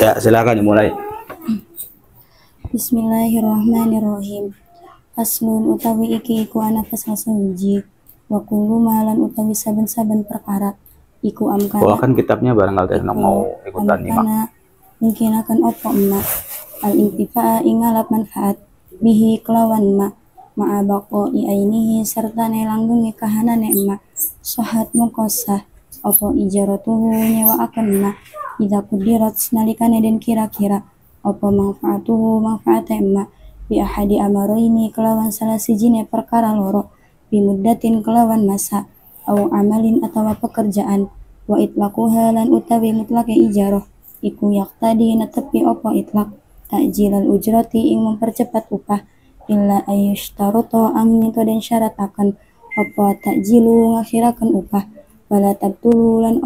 Ya, silakan dimulai. Bismillahirrahmanirrahim. Aslun utawi iki iku ana pasal sawiji wa kullu malan utawi saben-saben perkara iku amkana. Bawakan kitabnya barangkali yang mau ikutan nyimak. Mungkin akan opo emak al intifa'a ingalap manfaat bihi kelawan ma ma'abako iainihi serta nelanggungi kahanane emak sahat mukosah opo ijaratuhu nyewa akan emak idha kudirat nalikane den kira-kira opo manfaatuhu manfaate emak bi ahadi amaroini kelawan salah sijine perkara loro bimuddatin kelawan masa au amalin atawa pekerjaan wa itlaquha lan utawi mutlake ijarah iku yaktadi netepi opo itlak takjilal ujrati ing mempercepat upah illa ayyushtaroto angin to den syarat akan opo takjilu ngakhirakan upah wala tabtulu lan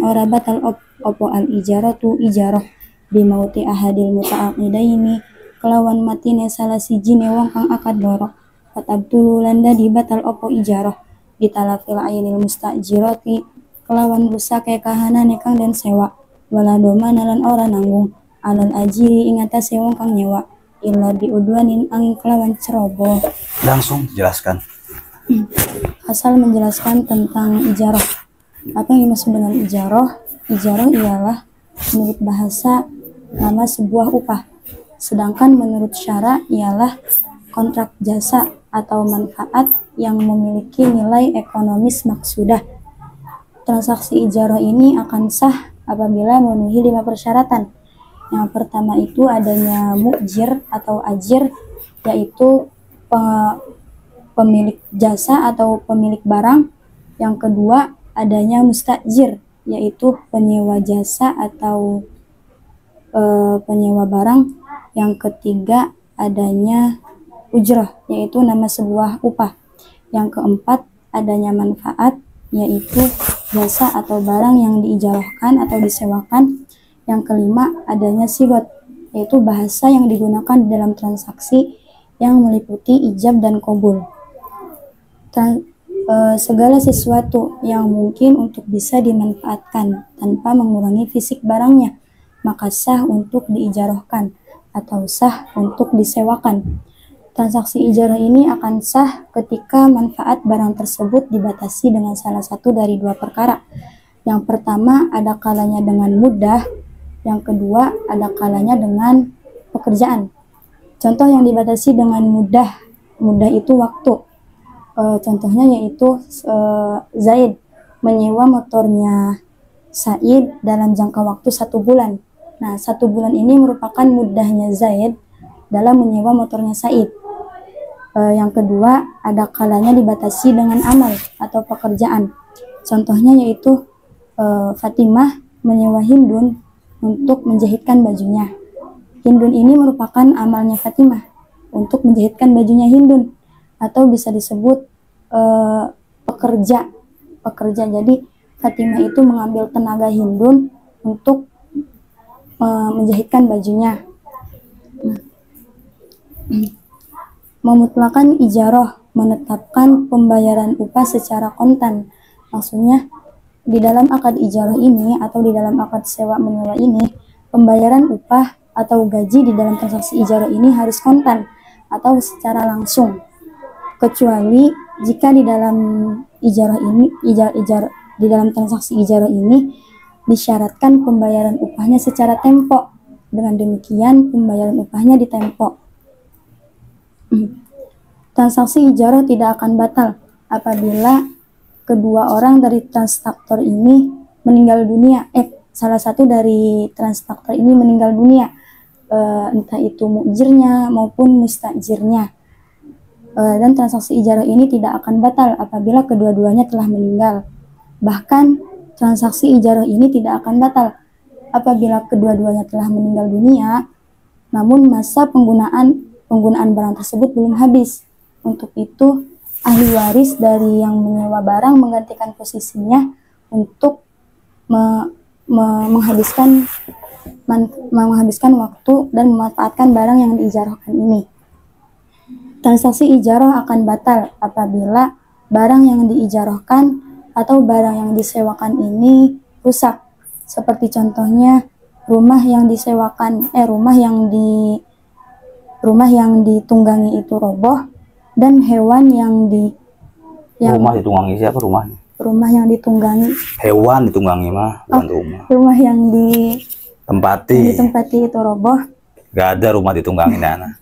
ora batal opo al ijaratu ijarah bimauti ahadil muta'aqidaini kelawan matine salah sijine wong kang akad loro fatabtulu lan dadi batal opo ijarah bitalafil ainil mustajirati kelawan rusake kahanane kang den sewa wala domana lan ora nanggung alal ajiri ing atase wong kang nyewa illa biudwanin angin kelawan ceroboh. Langsung jelaskan. Asal menjelaskan tentang ijarah. Apa yang dimaksud dengan ijarah? Ijarah ialah menurut bahasa nama sebuah upah, sedangkan menurut syara ialah kontrak jasa atau manfaat yang memiliki nilai ekonomis maksudah. Transaksi ijarah ini akan sah apabila memenuhi 5 persyaratan. Yang pertama itu adanya mu'jir atau ajir, yaitu pemilik jasa atau pemilik barang. Yang kedua adanya mustajir, yaitu penyewa jasa atau penyewa barang. Yang ketiga adanya ujrah, yaitu nama sebuah upah. Yang keempat adanya manfaat, yaitu jasa atau barang yang diijarahkan atau disewakan. Yang kelima adanya sigot, yaitu bahasa yang digunakan dalam transaksi yang meliputi ijab dan qabul. Segala sesuatu yang mungkin untuk bisa dimanfaatkan tanpa mengurangi fisik barangnya, maka sah untuk diijarahkan atau sah untuk disewakan. Transaksi ijarah ini akan sah ketika manfaat barang tersebut dibatasi dengan salah satu dari 2 perkara. Yang pertama ada kalanya dengan mudah, yang kedua ada kalanya dengan pekerjaan. Contoh yang dibatasi dengan mudah itu waktu. Contohnya yaitu Zaid menyewa motornya Said dalam jangka waktu 1 bulan. Nah, 1 bulan ini merupakan mudahnya Zaid dalam menyewa motornya Said. Yang kedua ada kalanya dibatasi dengan amal atau pekerjaan. Contohnya yaitu Fatimah menyewa Hindun untuk menjahitkan bajunya. Hindun ini merupakan amalnya Fatimah untuk menjahitkan bajunya Hindun, atau bisa disebut pekerja. Jadi Fatimah itu mengambil tenaga Hindun untuk menjahitkan bajunya. Memutlakan ijarah, menetapkan pembayaran upah secara kontan. Maksudnya di dalam akad ijarah ini atau di dalam akad sewa menyewa ini, pembayaran upah atau gaji di dalam transaksi ijarah ini harus kontan atau secara langsung, kecuali jika di dalam ijarah ini di dalam transaksi ijarah ini disyaratkan pembayaran upahnya secara tempo. Dengan demikian pembayaran upahnya ditempo. Transaksi ijarah tidak akan batal apabila kedua orang dari transaktor ini meninggal dunia. Salah satu dari transaktor ini meninggal dunia, entah itu mu'jirnya maupun mustajirnya. Dan transaksi ijarah ini tidak akan batal apabila kedua-duanya telah meninggal. Bahkan transaksi ijarah ini tidak akan batal apabila kedua-duanya telah meninggal dunia, namun masa penggunaan barang tersebut belum habis. Untuk itu ahli waris dari yang menyewa barang menggantikan posisinya untuk menghabiskan waktu dan memanfaatkan barang yang diijarahkan ini. Transaksi ijarah akan batal apabila barang yang diijarahkan atau barang yang disewakan ini rusak. Seperti contohnya rumah yang disewakan rumah yang ditunggangi itu roboh, dan hewan yang Rumah ditunggangi siapa rumahnya? rumah yang ditunggangi, Hewan ditunggangi mah, bukan rumah. rumah yang ditempati Tempati. itu roboh, Gak ada rumah ditunggangi Nana.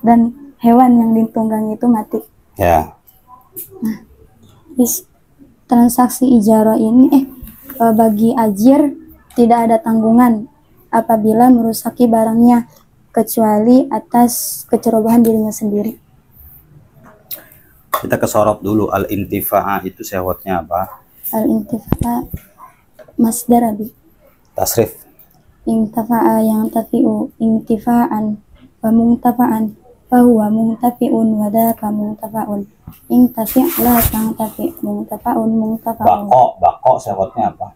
dan hewan yang ditunggangi itu mati. Ya. Transaksi ijarah ini bagi ajir tidak ada tanggungan apabila merusaki barangnya, kecuali atas kecerobohan dirinya sendiri. Kita kesorot dulu. Al-intifa'a itu sehwatnya apa? Al-intifa masdar abi. Tasrif. Intafa'a yang tafi'u intifa'an wa mungtafa'an fahuwa mungtafi'un wa daka mungtafa'un. Intafi' la tangtafi' mungtafa'un mungtafa'un. Bako sehwatnya apa?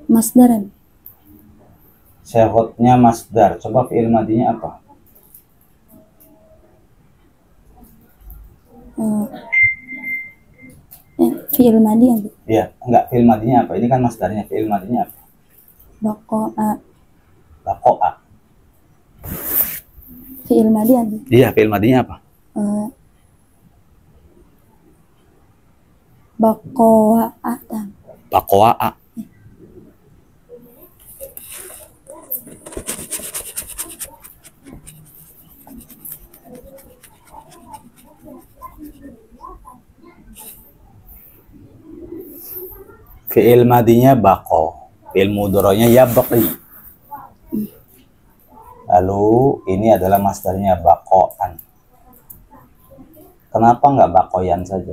Masdar abi. Sehwatnya masdar. Coba fi'il madinya apa? Fi'il madi abi. Iya, enggak, fi'il madinya apa? Ini kan masdarnya, fi'il madinya apa? Bako'a. Fi'il madi abi. Iya, fi'il madinya apa? Bako'a. Fi'il madinya bako, fi'il mudhari'nya yabqi. Lalu ini adalah masdarnya bakoan. Kenapa nggak bakoyan saja?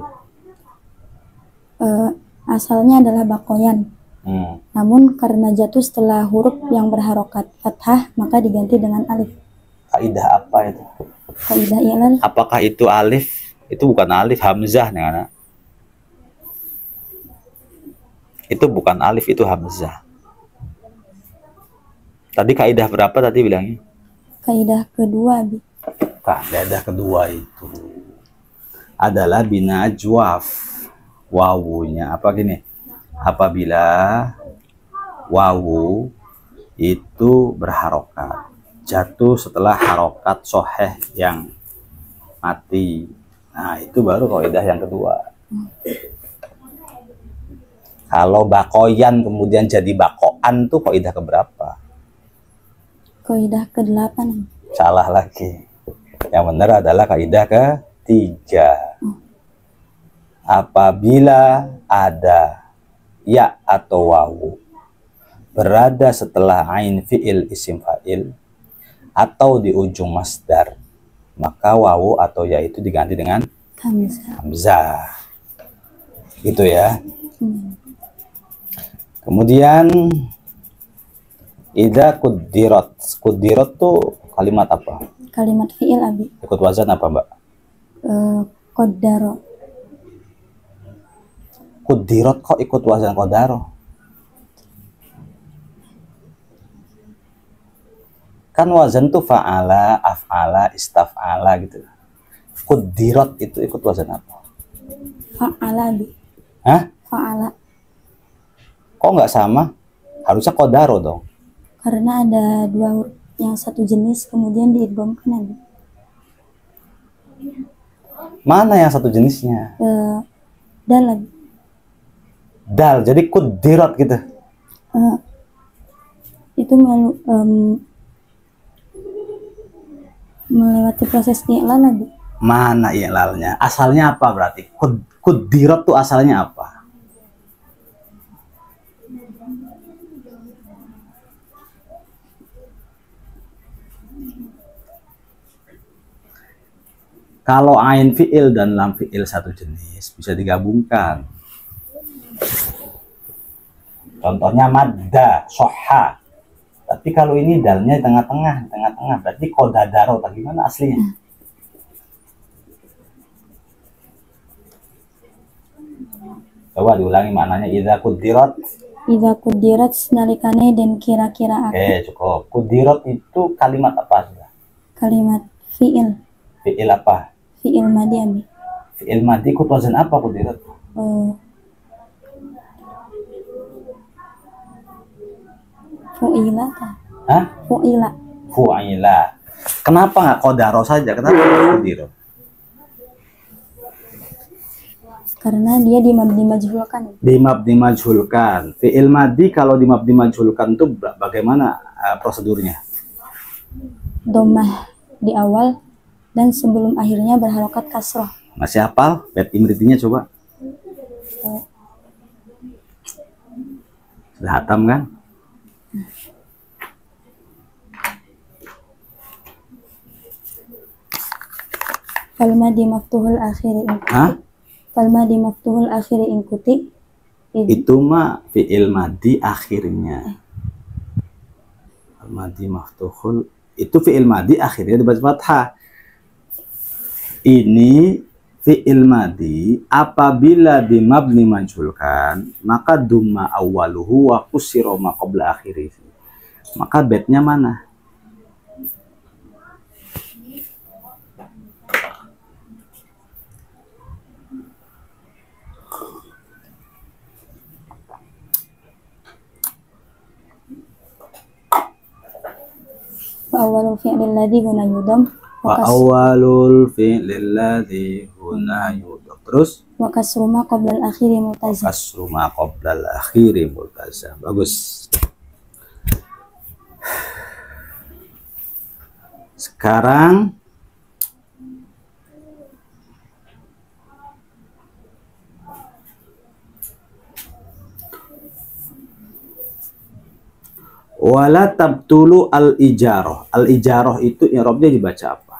Asalnya adalah bakoyan. Namun karena jatuh setelah huruf yang berharokat fathah, maka diganti dengan alif. Kaidah apa itu? Kaidah i'lal. Apakah itu alif? Itu bukan alif, hamzah nih. Itu bukan alif, itu hamzah. Tadi kaidah berapa tadi bilangnya? Kaidah kedua abi. Kaidah kedua itu adalah bina ajwaf. Wawunya apa gini? Apabila wawu itu berharokat, jatuh setelah harokat soheh yang mati. Nah, itu baru kaidah yang kedua. Kalau bakoyan kemudian jadi bakoan tuh kaidah keberapa? Kaidah ke-8. Salah lagi. Yang benar adalah kaidah ke-3. Apabila ada ya atau wawu berada setelah ain fi'il isim fa'il atau di ujung masdar, maka wawu atau ya itu diganti dengan hamzah. Gitu ya. Kemudian idza kudirat. Kudirat tuh kalimat apa? Kalimat fi'il abi. Ikut wazan apa, Mbak? Qaddaro. Kudirat kok ikut wazan qaddaro? Kan wazan tuh fa'ala, af'ala, istaf'ala gitu. Kudirat itu ikut wazan apa? Fa'ala abi. Hah? Fa'ala. Kok nggak sama? Harusnya qaddaro dong. Karena ada dua huruf yang satu jenis kemudian diidghamkan abi. Mana yang satu jenisnya? Dal abi. Dal, jadi kudirat gitu. Itu melewati proses i'lal abi. Mana i'lalnya? Asalnya apa berarti? Kudirat tuh asalnya apa? Kalau ain fi'il dan lam fi'il satu jenis bisa digabungkan. Contohnya madda, soha. Tapi kalau ini dalnya tengah-tengah, berarti kodadaro. Bagaimana aslinya? Coba diulangi maknanya. Idza kudirat. Idza kudirat nalikane dan kira-kira aku. Oke, cukup. Kudirat itu kalimat apa? Kalimat fi'il. Fi'il apa? Fi'il madi abi. Fi'il madi ikut wazan apa kudirat? Fu'ila ta. Hah? Fu'ila. Fu'ila. Kenapa nggak qadaro saja? Kenapa qadiro? Karena dia dimajhulkan. Dimajhulkan. Fi'il madi kalau dimajhulkan itu bagaimana prosedurnya? Dhammah di awal dan sebelum akhirnya berharokat kasroh. Masih hafal? Bet imritinya coba. Sudah hatam kan? Falmadi maftuhul akhiri. Hah? Falmadi maftuhul akhiri ingkuti. Itu mah fi'il madi akhirnya. Falmadi maftuhul itu fi'il madi akhirnya dibaca fathah. Ini fi'il madi apabila dimabni majhulkan maka dumma awwaluhu wa kusiro ma qabla akhirih. Maka bednya mana? Wa awwalul fi'lil ladzi huna yudam Wa awalul fi'lil ladzi huna yudam. Terus wa kasru ma qabla al-akhiri multazam. kasru ma qabla al-akhiri multazam. Bagus. Sekarang wala tabtulu al-ijarah. Al-ijarah itu i'rabnya dibaca apa?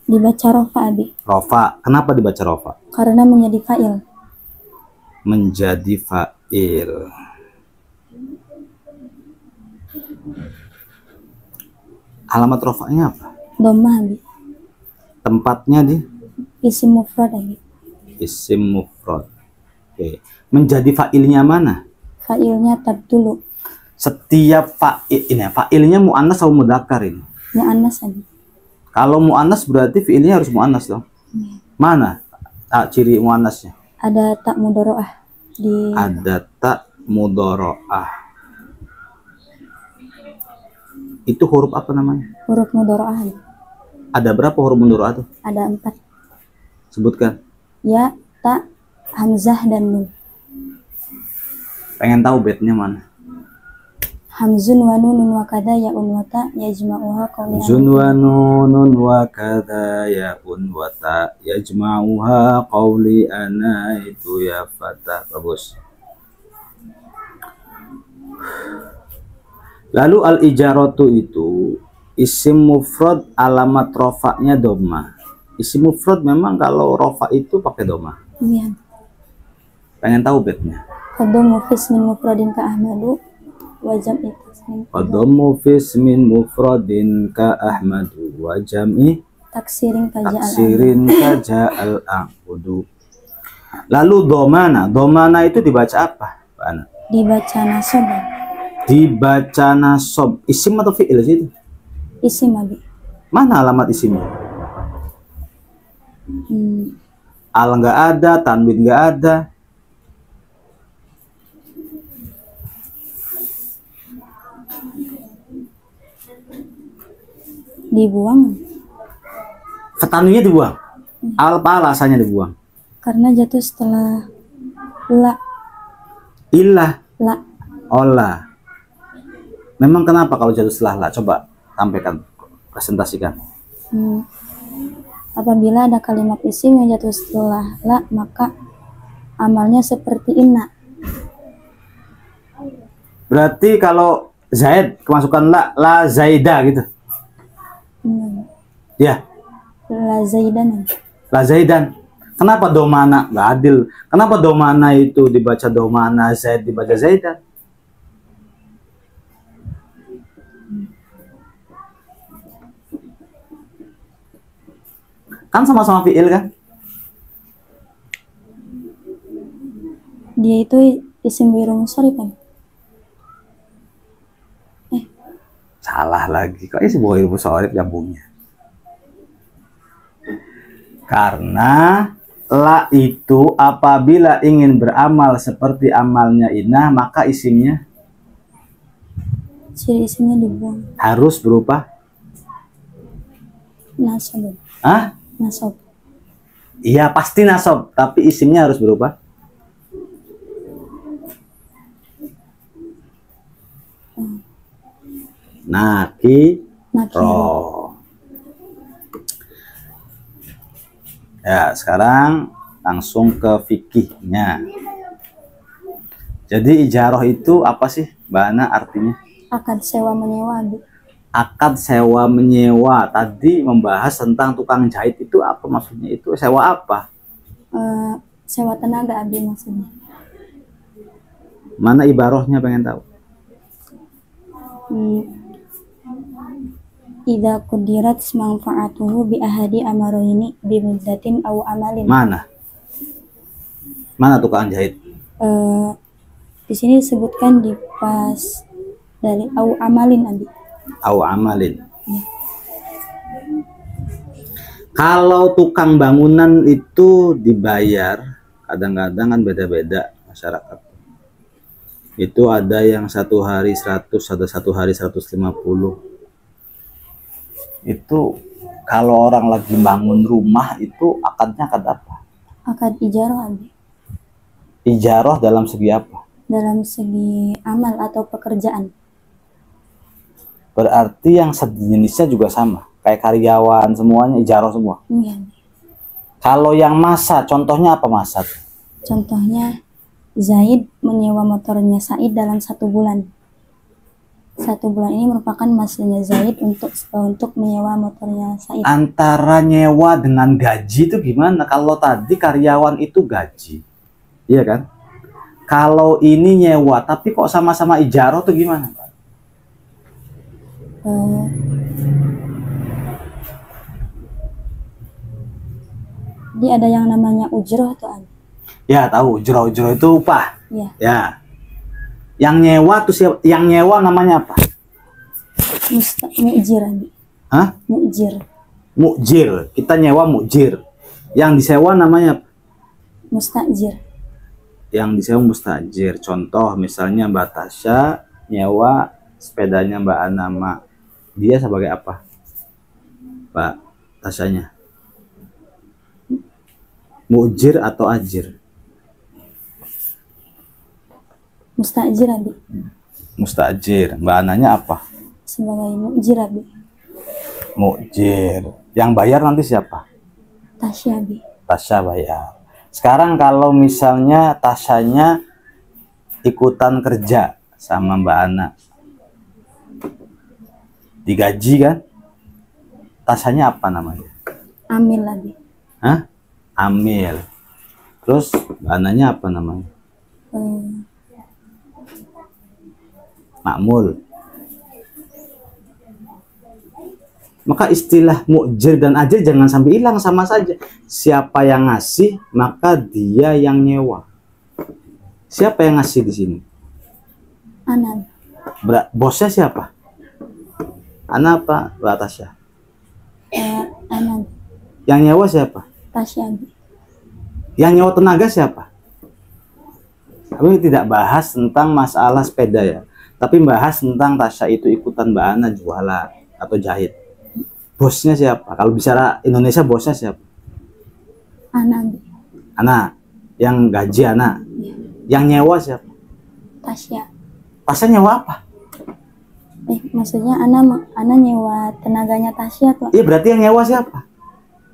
Dibaca rofa abi. Rofa. Kenapa dibaca rofa? Karena menjadi fa'il. Menjadi fa'il. Alamat rofanya apa? Dhammah abi. Tempatnya di Isim mufrad abi. isim mufrad. Oke. Menjadi fa'ilnya mana? Fa'ilnya tabtulu. Setiap fa'il ini fa'ilnya muannas atau mudzakkar ini? Mu'annas abi. Kalau muannas berarti fi'ilnya harus muannas dong. Mana ciri muannasnya? Ada tak mudoro'ah di Ada tak mudoro'ah. Itu huruf apa namanya? huruf mudoro'ah abi. Ada berapa huruf mudoro'ah tuh? Ada 4. Sebutkan. Ya, ta, hamzah dan nun. Pengen tahu bednya mana? Hamzun wa nunun wa kada ya'un wa ta yajma'uha qawli Hamzun wa nunun wa kada ya'un wa ta yajma'uha qawli ana itu ya fata. Bagus. Lalu al-ijaratu itu isim mufrad alamat rofaknya doma. Isim mufrad memang kalau rofa itu pakai doma. Iya. Pengen tahu bednya? Qaddamu fismin mufradin ka Ahmadu wa jam'i tasmin. Qaddamu fismin mufradin ka Ahmadu wa jam'i Taksirin ka ja'al. taksirin ka ja'al a'budu. Lalu domana. Domana itu dibaca apa, Pak Ana? Dibaca nasab. Dibaca nasob. Isim atau fi'il sih itu? Isim abi. Mana alamat isimnya? Al nggak ada, tanwin nggak ada. Dibuang Tanwinnya dibuang. Apa alasannya dibuang? karena jatuh setelah la. Ilah. La. Olah. Memang kenapa kalau jatuh setelah la? Coba sampaikan, presentasikan. Apabila ada kalimat isim yang jatuh setelah la, maka amalnya seperti inna. Berarti kalau Zaid kemasukan la Zaida gitu. Ya, La zaidan. la Zaidan. Kenapa domana? Nggak adil. Kenapa domana itu dibaca domana, Zaid dibaca Zaidan? Kan sama-sama fi'il kan? Dia itu isim ghairu munsharif kan? Salah lagi. Kok isi buah ilmu sorif nyambungnya? Karena la itu apabila ingin beramal seperti amalnya inah, maka isimnya ciri isimnya dibuang. Harus berupa Nasab. ah? Nasab. Iya pasti nasab, tapi isimnya harus berupa nakiro. Ya, sekarang langsung ke fikihnya. Jadi ijarah itu apa sih, Mbak Ana, artinya? Akad sewa menyewa, Abi. Akad sewa menyewa. Tadi membahas tentang tukang jahit, itu apa maksudnya? Itu sewa apa? Sewa tenaga, Abi, maksudnya. Mana ibarahnya, pengen tahu? Idza qudirat manfaatuhu bi ahadi amaroini bi muddatin aw amalin. Mana tukang jahit? Di sini disebutkan di pas dari aw amalin, Abi. Aw amalin. Ya. Kalau tukang bangunan itu dibayar, kadang-kadang kan beda-beda masyarakat. Itu ada yang 1 hari 100, ada 1 hari 150. Itu kalau orang lagi bangun rumah itu akadnya akad apa? Akad ijarah, Abi. Ijarah dalam segi apa? Dalam segi amal atau pekerjaan. Berarti yang sejenisnya juga sama, kayak karyawan semuanya ijarah semua. Iya. Kalau yang masa, contohnya apa masa? Contohnya Zaid menyewa motornya Said dalam 1 bulan. 1 bulan ini merupakan masanya Zaid untuk menyewa motornya Said. Antara nyewa dengan gaji itu gimana? Kalau tadi karyawan itu gaji, iya kan? Kalau ini nyewa, tapi kok sama-sama ijarah tuh gimana, Pak? Jadi ada yang namanya ujroh tuh, Abi. Ya tahu, ujroh itu upah. Ya. Ya. Yang nyewa tuh siapa? Yang nyewa namanya apa? Mu'jir, Abi. Hah? Mu'jir. Mu'jir. Kita nyewa mu'jir. Yang disewa namanya apa? Mustajir. Yang disewa mustajir. Contoh misalnya Mbak Tasya nyewa sepedanya Mbak Anama. Dia sebagai apa? Mbak Tasyanya. Mu'jir atau ajir? Mustajir, Abi. Mustajir. Mbak Ananya apa? Sebagai mu'jir, Abi. Mu'jir. Yang bayar nanti siapa? Tasya, Abi. Tasya bayar. Sekarang kalau misalnya Tasyanya ikutan kerja sama Mbak Ana, digaji kan? Tasyanya apa namanya? Amil, Abi. Hah? Amil. Terus Mbak Ananya apa namanya? Makmul. Maka istilah mu'jir dan ajir jangan sampai hilang, sama saja. Siapa yang ngasih, maka dia yang nyewa. Siapa yang ngasih di sini? Ana. Bosnya siapa? Ana apa? Mbak Tasya. Ana. Yang nyewa siapa? Tasya, Abi. Yang nyewa tenaga siapa? Kami tidak bahas tentang masalah sepeda ya, tapi bahas tentang Tasya itu ikutan Mbak Ana jualan atau jahit. Bosnya siapa? Kalau bicara Indonesia bosnya siapa? Ana, Abi. Ana. Yang gaji Ana. Ya. Yang nyewa siapa? Tasya. Tasya nyewa apa? Maksudnya Ana nyewa tenaganya Tasya tuh. Iya, berarti yang nyewa siapa?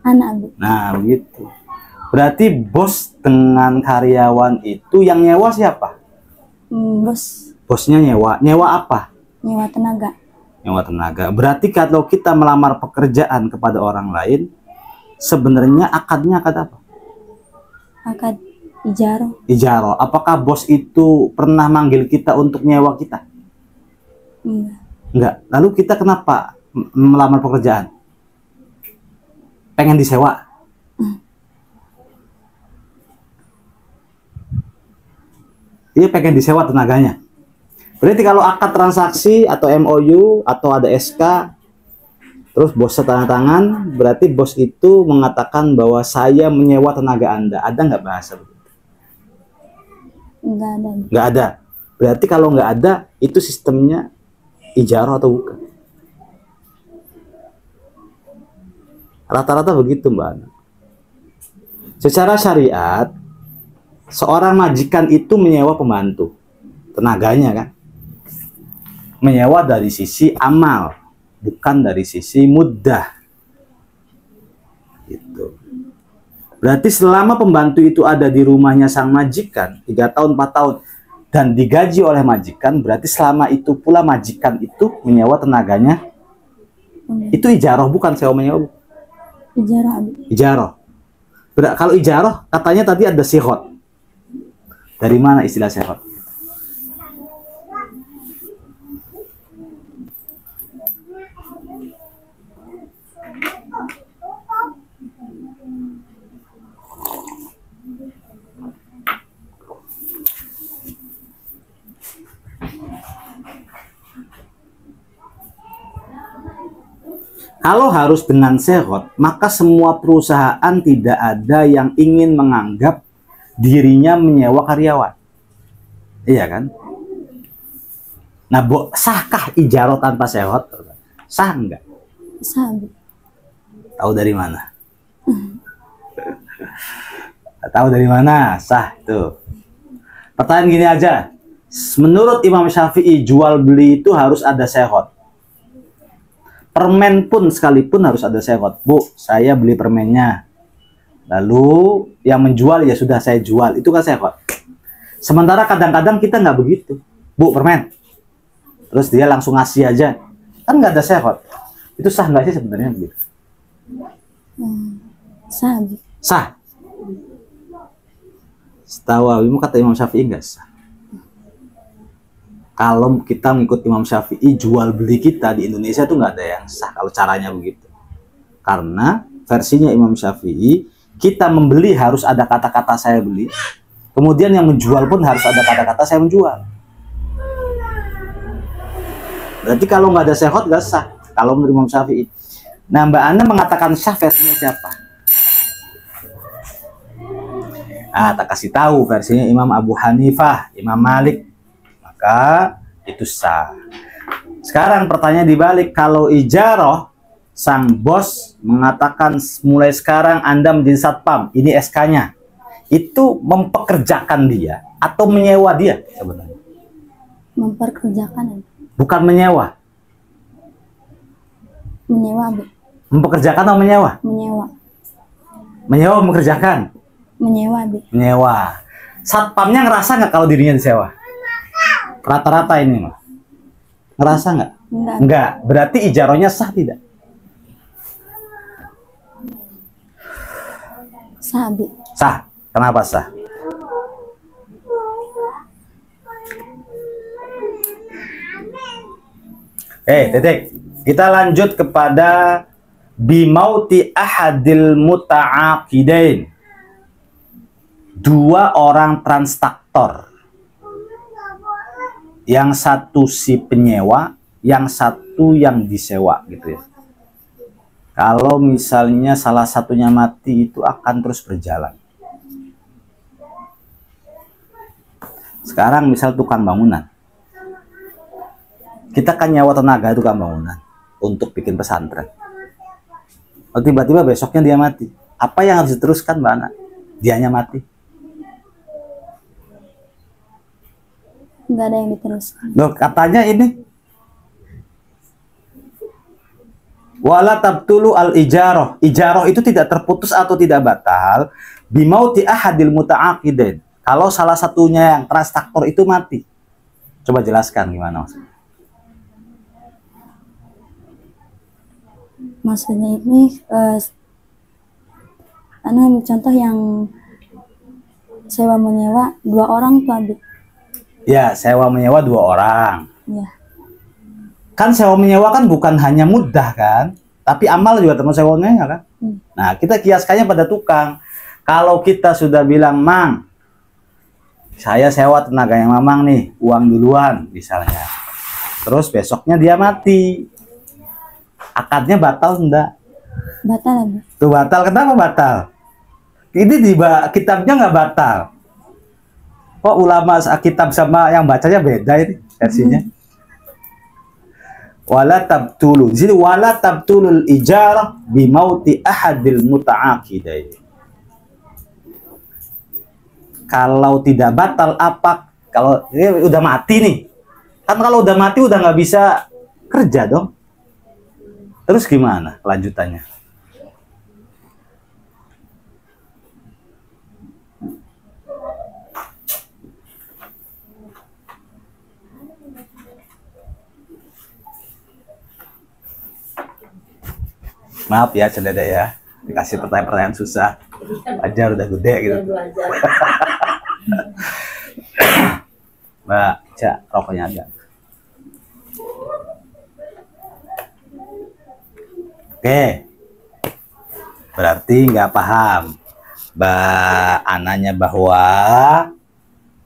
Ana, Abi. Nah, begitu. Berarti bos dengan karyawan itu yang nyewa siapa? Bos. Bosnya nyewa. Nyewa apa? Nyewa tenaga. Nyewa tenaga. Berarti kalau kita melamar pekerjaan kepada orang lain, sebenarnya akadnya akad apa? Akad ijarah. Ijarah. Apakah bos itu pernah manggil kita untuk nyewa kita? Enggak. Lalu kita kenapa melamar pekerjaan? Pengen disewa? Iya, pengen disewa tenaganya. Berarti kalau akad transaksi atau MOU atau ada SK, terus bosnya tanda tangan, berarti bos itu mengatakan bahwa saya menyewa tenaga Anda. Ada nggak bahasa begitu? Nggak ada. Nggak ada. Berarti kalau nggak ada, itu sistemnya ijarah atau bukan? Rata-rata begitu Mbak Ana. Secara syariat, seorang majikan itu menyewa pembantu, tenaganya kan, menyewa dari sisi amal, bukan dari sisi muddah. Gitu. Berarti selama pembantu itu ada di rumahnya sang majikan 3 tahun 4 tahun dan digaji oleh majikan, berarti selama itu pula majikan itu menyewa tenaganya. Itu ijarah, bukan sewa menyewa. Ijarah, Abi. Ijarah. Kalau ijarah katanya tadi ada sighot. Dari mana istilah sighot? Kalau harus dengan sighot, maka semua perusahaan tidak ada yang ingin menganggap dirinya menyewa karyawan. Iya kan? Nah, sahkah ijarah tanpa sighot? Sah enggak? Sah, Abi. Tahu dari mana? Tahu dari mana? Sah itu. Pertanyaan gini aja. Menurut Imam Syafi'i, jual beli itu harus ada sighot. Permen pun sekalipun harus ada sighot. Bu, saya beli permennya. Lalu yang menjual ya sudah saya jual. Itu kan sighot. Sementara kadang-kadang kita nggak begitu. Bu, permen. Terus dia langsung ngasih aja. Kan nggak ada sighot. Itu sah nggak sih sebenarnya begitu? Sah, Abi. Sah. Setahu Abimu kata Imam Syafi'i nggak sah. Kalau kita mengikut Imam Syafi'i, jual beli kita di Indonesia tuh nggak ada yang sah kalau caranya begitu. Karena versinya Imam Syafi'i, kita membeli harus ada kata-kata saya beli. Kemudian yang menjual pun harus ada kata-kata saya menjual. Berarti kalau nggak ada sighot nggak sah. Kalau menurut Imam Syafi'i. Nah, Mbak Ana mengatakan sah versinya siapa? Ah, tak kasih tahu versinya Imam Abu Hanifah, Imam Malik. Maka itu sah. Sekarang pertanyaan dibalik, kalau ijarah, sang bos mengatakan mulai sekarang Anda menjadi satpam, ini SK-nya, itu mempekerjakan dia atau menyewa dia sebenarnya? Memperkerjakan, Abi. Bukan menyewa. Menyewa, Abi. Mempekerjakan atau menyewa? Menyewa. Menyewa mempekerjakan? Menyewa, Abi. Menyewa. Satpamnya ngerasa nggak kalau dirinya disewa? Rata-rata ini mah. Ngerasa nggak? Enggak. Enggak. Berarti ijarahnya sah tidak? Sah, Abi. Sah. Kenapa sah? Titik. Kita lanjut kepada bimauti ahadil muta'aqidain. 2 orang transaktor. Yang satu si penyewa, yang satu yang disewa gitu ya. Kalau misalnya salah satunya mati, itu akan terus berjalan. Sekarang misal tukang bangunan. Kita kan nyawa tenaga tukang bangunan untuk bikin pesantren. Oh, tiba-tiba besoknya dia mati. Apa yang harus diteruskan, Mbak Ana? Dianya mati. Nggak ada yang diteruskan. Loh, katanya ini wala tabtulu al ijarah. Ijarah itu tidak terputus atau tidak batal bimauti ahadil muta'aqidain. Kalau salah satunya yang transaktor itu mati. Coba jelaskan gimana maksudnya. Maksudnya ini ambil contoh yang sewa menyewa 2 orang tuh, Abi. Ya, sewa menyewa 2 orang. Ya. Kan sewa menyewa kan bukan hanya mudah kan, tapi amal juga termasuk sewa menyewa kan. Nah, kita kiaskannya pada tukang. Kalau kita sudah bilang, Mang, saya sewa tenaga yang Mamang nih, uang duluan misalnya. Terus besoknya dia mati. Akadnya batal enggak? Batal, Abi. Tuh batal, kenapa batal? Ini di kitabnya nggak batal. Kok ulama kitab sama yang bacanya beda ini versinya? Wala tabtulu. Jadi wala tabtulul ijarah bimauti ahadil muta'aqidain. Kalau tidak batal apa? Kalau ini udah mati nih. Kan kalau udah mati udah nggak bisa kerja dong. Terus gimana lanjutannya? Maaf ya cedek ya, dikasih pertanyaan-pertanyaan susah. Ajar udah gede gitu. Mbak, Cak, rokoknya ada. Oke, berarti nggak paham Mbak Ananya bahwa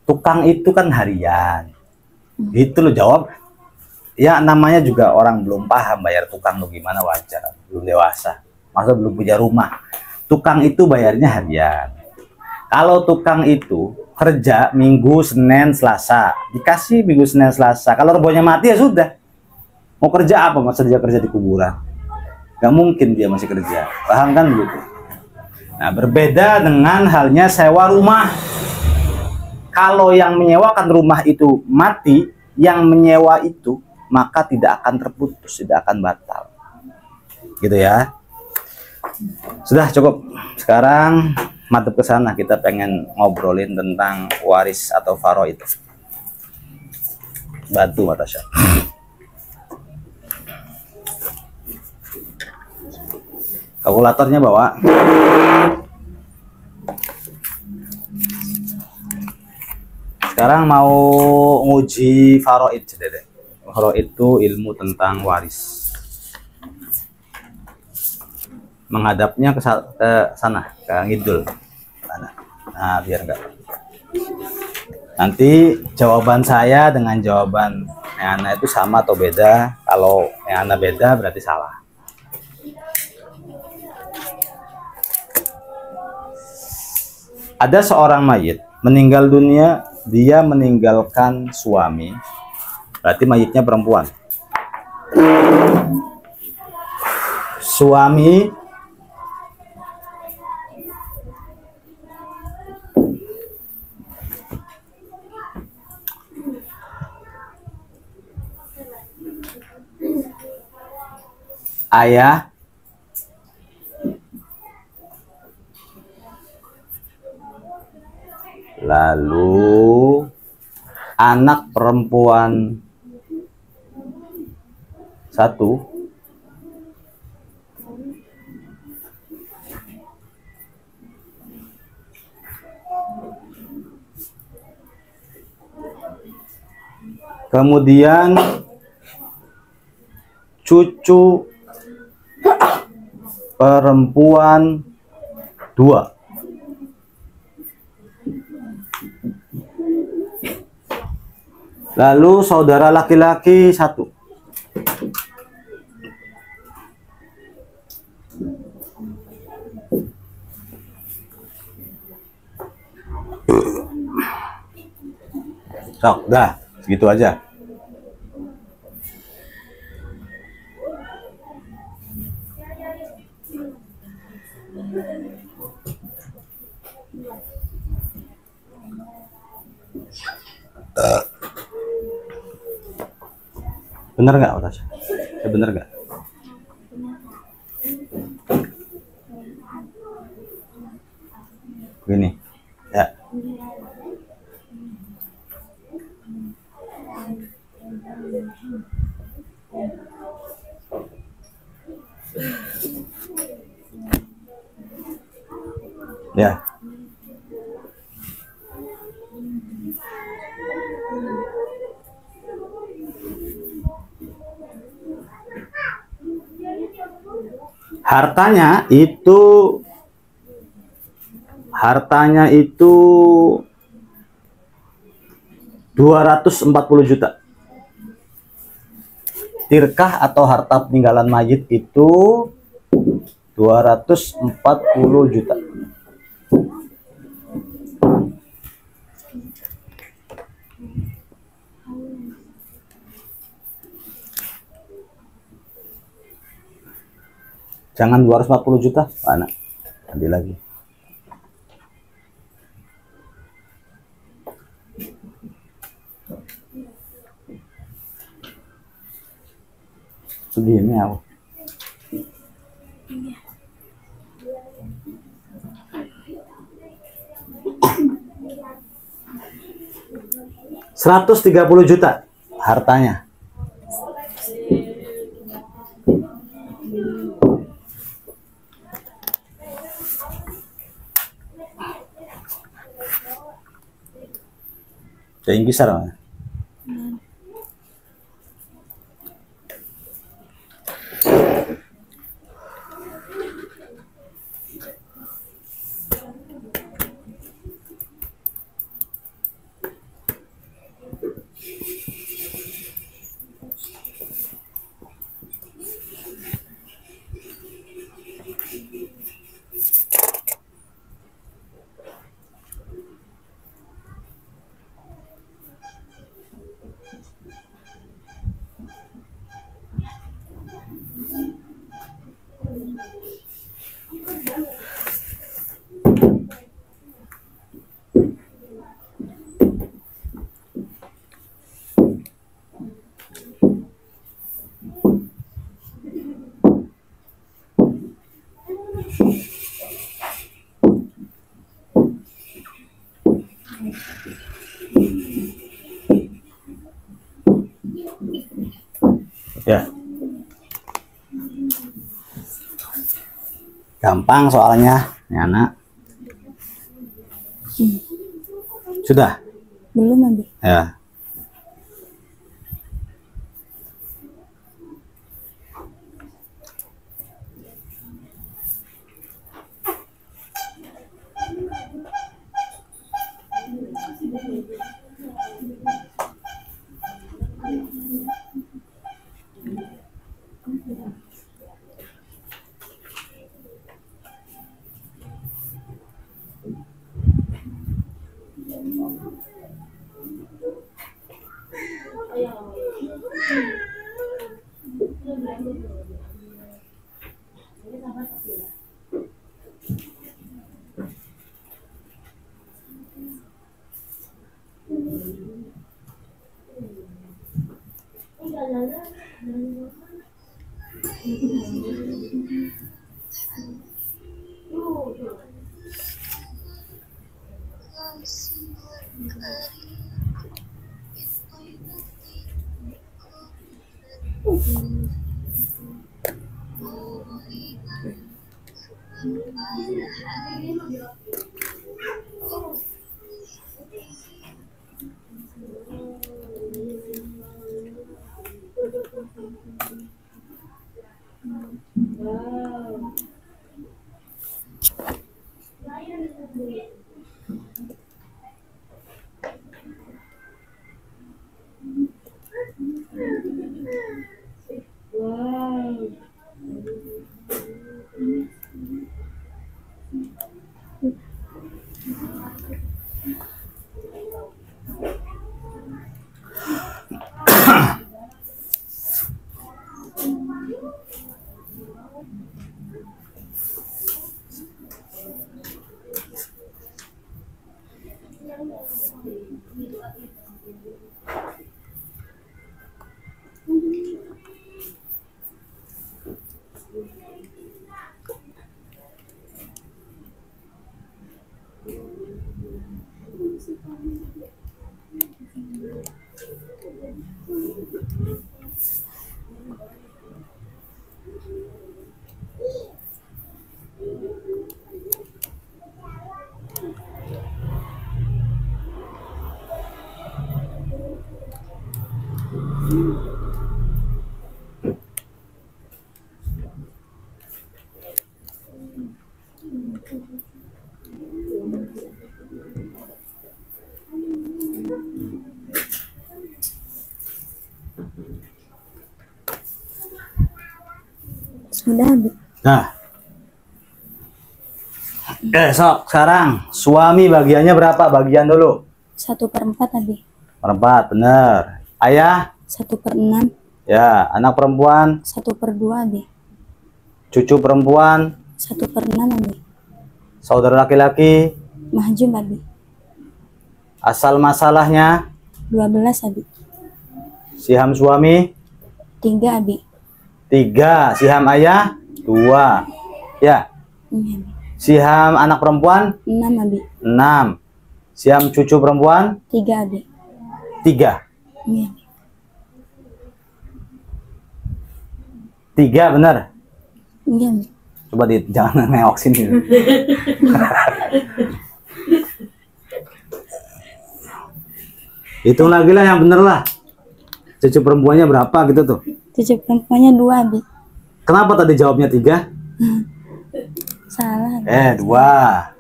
tukang itu kan harian. Itu lo jawab. Ya namanya juga orang belum paham bayar tukang lo gimana, wajar, belum dewasa, masa belum punya rumah. Tukang itu bayarnya harian. Kalau tukang itu kerja Minggu, Senin, Selasa, dikasih Minggu, Senin, Selasa. Kalau robohnya mati ya sudah. Mau kerja apa? Masa dia kerja di kuburan? Gak mungkin dia masih kerja. Paham kan begitu? Nah, berbeda dengan halnya sewa rumah. Kalau yang menyewakan rumah itu mati, yang menyewa itu maka tidak akan terputus, tidak akan batal. Gitu ya. Sudah cukup. Sekarang madep ke sana, kita pengen ngobrolin tentang waris atau faraid. Bantu Matasya. Kalkulatornya bawa. Sekarang mau nguji faraid, Dede. Faraid itu ilmu tentang waris. Menghadapnya ke sana, ke ngidul. Nah, biar enggak. Nanti jawaban saya dengan jawaban yang Ana itu sama atau beda. Kalau yang Ana beda berarti salah. Ada seorang mayit meninggal dunia, dia meninggalkan suami. Berarti mayitnya perempuan. Suami ayah lalu anak perempuan satu, kemudian cucu perempuan dua, lalu saudara laki-laki satu. Sok, dah, segitu aja. Bener nggak, Tasya? Bener nggak? Gini, ya. Ya. Hartanya itu 240 juta. Tirkah atau harta peninggalan mayit itu 240 juta. Jangan 240 juta, mana? Nanti lagi. Sedih ini aku. $130 juta hartanya. Jadi besar mana? Ya. Gampang soalnya, ya anak. Sudah? Belum, Abi. Ya. Sudah, Abi. Nah. Sok sekarang suami bagiannya berapa? Bagian dulu. 1/4, Abi. 1/4, bener. Ayah? 1/6. Ya, anak perempuan? 1/2, Abi. Cucu perempuan 1/6 Abi. saudara laki-laki. Mahjub Abi. Asal masalahnya 12 Abi. siham suami 3 Abi. 3, siham ayah 2 ya. Iya Abi. Siham anak perempuan 6 Abi. 6, siham cucu perempuan 3 Abi. 3. Iya. 3 bener. Iya Abi. Coba jangan nengok sini. Hitung lagi lah yang bener lah. Cucu perempuannya berapa gitu tuh? Cucu perempuannya 2 Abi. Kenapa tadi jawabnya 3? Salah Abi. 2.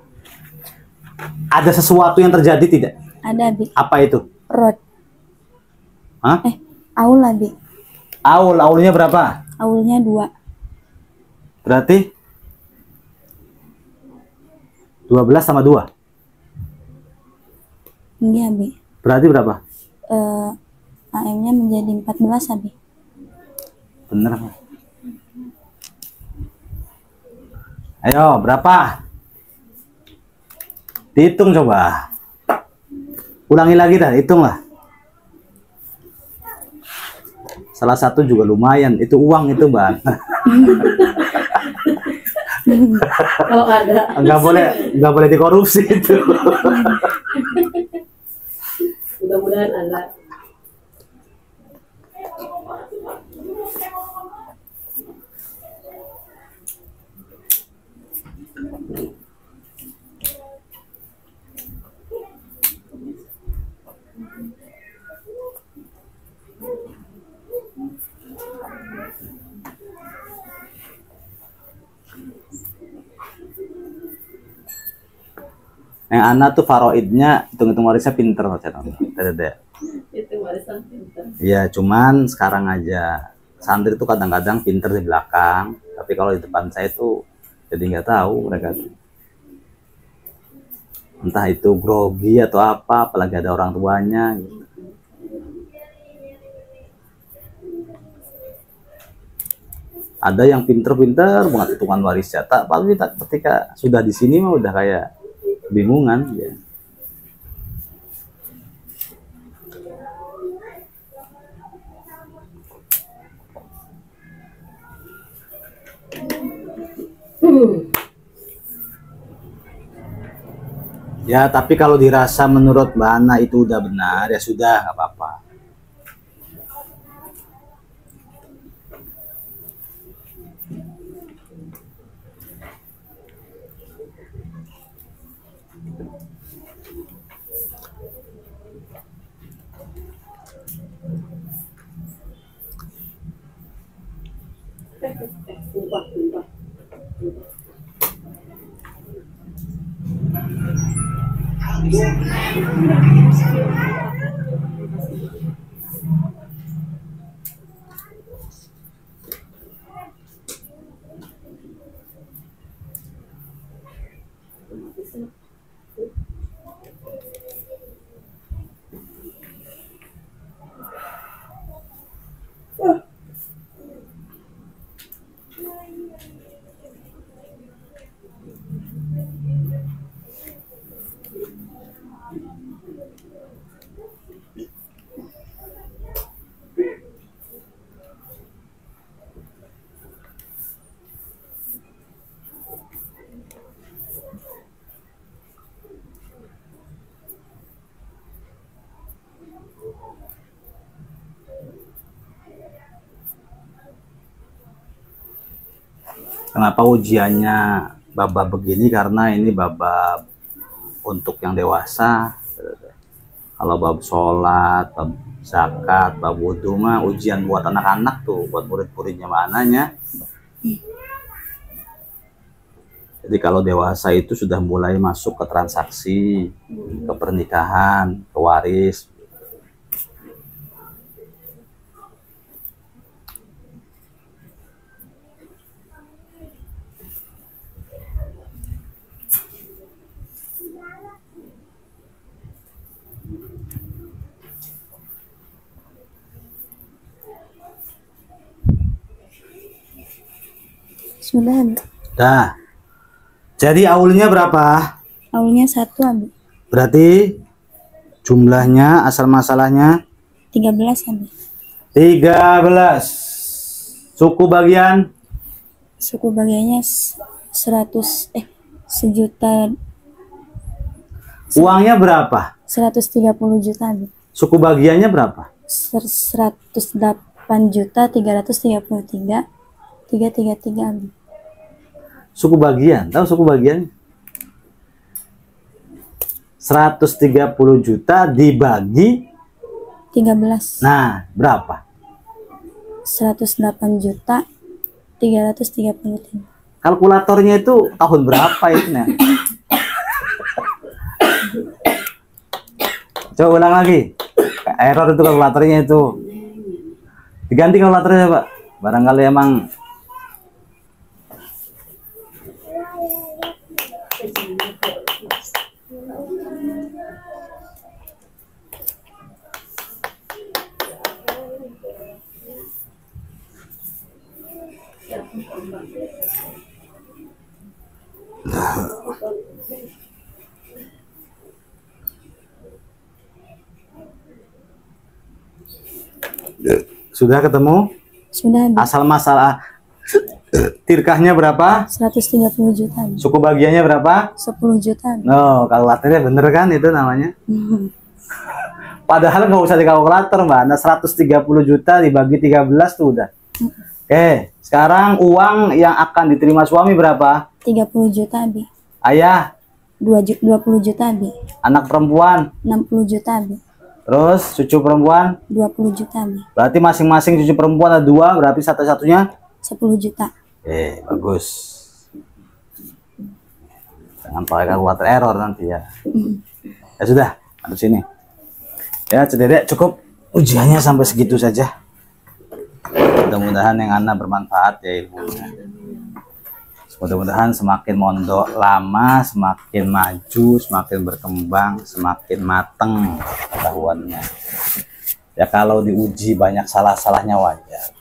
Ada sesuatu yang terjadi tidak? Ada Abi. Apa itu? Rod. Hah? Aul Abi. Aulnya berapa? Aulnya 2. Berarti 12 sama 2. Iya Abi. Berarti berapa? AM-nya menjadi 14 Abi. Bener. Ayo, berapa? Dihitung coba. Ulangi lagi dah, hitung lah. Salah satu juga lumayan, itu uang itu, Bang. Kalau ada. Nggak boleh dikorupsi itu. Mudah-mudahan ada. Yang anak tuh faroidnya hitung-hitung warisnya pinter. Itu warisan pintar. Iya, cuman sekarang aja santri tuh kadang-kadang pinter di belakang, tapi kalau di depan saya tuh jadi nggak tahu mereka tuh. Entah itu grogi atau apa, apalagi ada orang tuanya gitu. Ada yang pinter-pinter banget hitungan warisnya, tapi ketika sudah di sini mah udah kayak bingungan ya. Ya, tapi kalau dirasa menurut Mbak Ana itu udah benar, ya sudah, nggak apa-apa. Tumpah. Kenapa ujiannya bab begini? Karena ini bab untuk yang dewasa. Kalau bab sholat, bab zakat, bab wudhu mah ujian buat anak-anak tuh, buat murid-muridnya mananya. Jadi kalau dewasa itu sudah mulai masuk ke transaksi, ke pernikahan, ke waris. Sudah, Abi. Dah. Jadi aulnya berapa? Aulnya 1, Abi. Berarti jumlahnya asal masalahnya 13, Abi. 13. Suku bagian Suku bagiannya 1 juta, uangnya berapa? 130 juta, Abi. Suku bagiannya berapa? 108.333.333, Abi. Suku bagian, tahu suku bagian? 130 juta dibagi 13. nah berapa? 108.333. Kalkulatornya itu tahun berapa itu nah? Coba ulang lagi. Error itu kalkulatornya itu. Diganti kalkulatornya, Pak. Barangkali emang sudah ketemu? Sudah, Abi. Asal masalah tirkahnya berapa? 130 juta, Abi. Suku bagiannya berapa? 10 juta, Abi. No, kalkulatornya bener kan itu namanya? Padahal nggak usah di kalkulator, Mbak. Nah, 130 juta dibagi 13 tuh udah. Oke, sekarang uang yang akan diterima suami berapa? 30 juta, Abi. Ayah, 20 juta, Abi. anak perempuan, 60 juta, Abi. terus cucu perempuan. 20 juta, Abi. Berarti masing-masing cucu perempuan ada 2, berarti satu-satunya 10 juta. bagus. Jangan pakai kalkulator error nanti ya. Ya sudah, ada sini. Ya, Cedek cukup ujiannya sampai segitu saja. Mudah-mudahan yang Anda bermanfaat ya ilmunya. Mudah-mudahan semakin mondok lama, semakin maju, semakin berkembang, semakin mateng pengetahuannya. Ya kalau diuji banyak salah-salahnya wajar.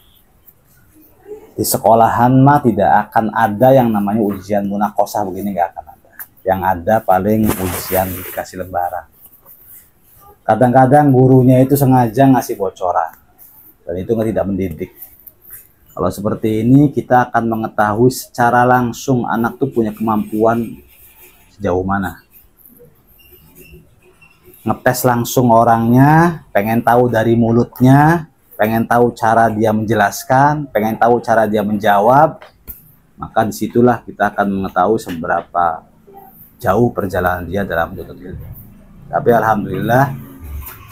Di sekolahan mah tidak akan ada yang namanya ujian munakosah begini, nggak akan ada. Yang ada paling ujian dikasih lembaran. Kadang-kadang gurunya itu sengaja ngasih bocoran dan itu tidak mendidik. Kalau seperti ini kita akan mengetahui secara langsung anak tuh punya kemampuan sejauh mana. Ngetes langsung orangnya, pengen tahu dari mulutnya, pengen tahu cara dia menjelaskan, pengen tahu cara dia menjawab, maka disitulah kita akan mengetahui seberapa jauh perjalanan dia dalam menuntut ilmu. Tapi alhamdulillah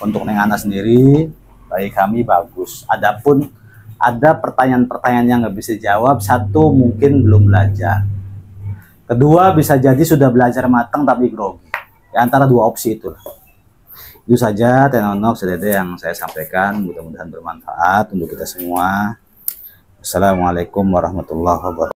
untuk Neng Ana sendiri bagi kami bagus. Adapun ada pertanyaan-pertanyaan yang nggak bisa jawab, satu mungkin belum belajar, kedua bisa jadi sudah belajar matang tapi grogi. Di antara dua opsi itulah. Itu saja tenonok sedede yang saya sampaikan, mudah-mudahan bermanfaat untuk kita semua. Assalamualaikum warahmatullahi wabarakatuh.